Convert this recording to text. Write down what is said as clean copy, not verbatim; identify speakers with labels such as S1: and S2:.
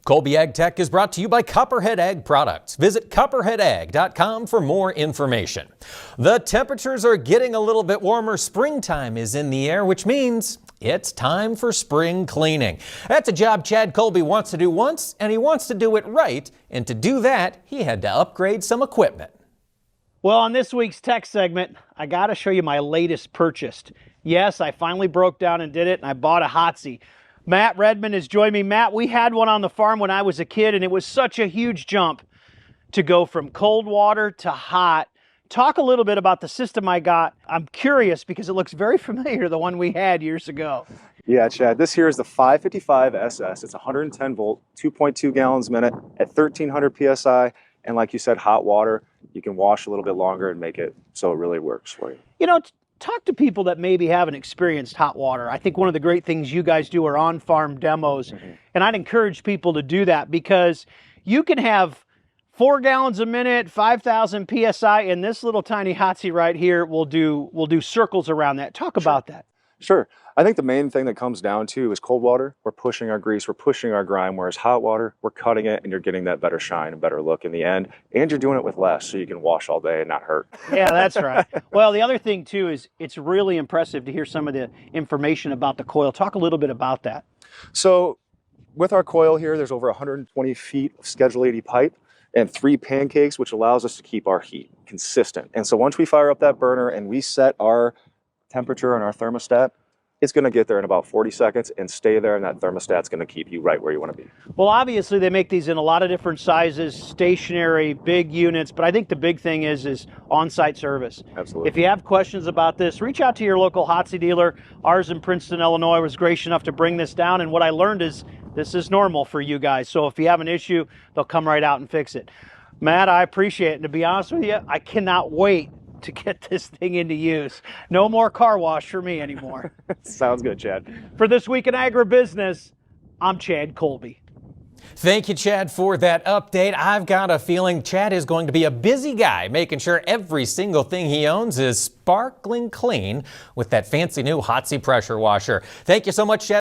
S1: Colby Ag Tech is brought to you by Copperhead Ag Products. Visit copperheadag.com for more information. The temperatures are getting a little bit warmer. Springtime is in the air, which means it's time for spring cleaning. That's a job Chad Colby wants to do once, and he wants to do it right. And to do that, he had to upgrade some equipment.
S2: Well, on this week's tech segment, I got to show you my latest purchase. Yes, I finally broke down and did it, and I bought a Hotsy. Matt Redmond has joined me. Matt, we had one on the farm when I was a kid, and it was such a huge jump to go from cold water to hot. Talk a little bit about the system I got. I'm curious because it looks very familiar to the one we had years ago.
S3: Yeah, Chad, this here is the 555SS. It's 110 volt, 2.2 gallons a minute at 1300 PSI. And like you said, hot water. You can wash a little bit longer and make it so it really works for you.
S2: You know, talk to people that maybe haven't experienced hot water. I think one of the great things you guys do are on-farm demos. And I'd encourage people to do that because you can have 4 gallons a minute, 5,000 PSI, and this little tiny Hotsy right here will do circles around that. Talk about that.
S3: Sure. I think the main thing that comes down to is cold water. We're pushing our grease, we're pushing our grime, whereas hot water, we're cutting it and you're getting that better shine and better look in the end. And you're doing it with less so you can wash all day and not hurt.
S2: Yeah, that's right. Well, the other thing too is it's really impressive to hear some of the information about the coil. Talk a little bit about that.
S3: So with our coil here, there's over 120 feet of Schedule 80 pipe and 3 pancakes, which allows us to keep our heat consistent. And so once we fire up that burner and we set our temperature and our thermostat, it's going to get there in about 40 seconds and stay there, and that thermostat's going to keep you right where you want to be.
S2: Well, obviously they make these in a lot of different sizes, stationary, big units, but I think the big thing is on-site service.
S3: Absolutely.
S2: If you have questions about this, reach out to your local Hotsy dealer. Ours in Princeton, Illinois was gracious enough to bring this down, and what I learned is this is normal for you guys. So if you have an issue, they'll come right out and fix it. Matt, I appreciate it, and to be honest with you, I cannot wait to get this thing into use. No more car wash for me anymore.
S3: Sounds good, Chad.
S2: For This Week in Agribusiness, I'm Chad Colby.
S1: Thank you, Chad, for that update. I've got a feeling Chad is going to be a busy guy, making sure every single thing he owns is sparkling clean with that fancy new Hotsy pressure washer. Thank you so much, Chad.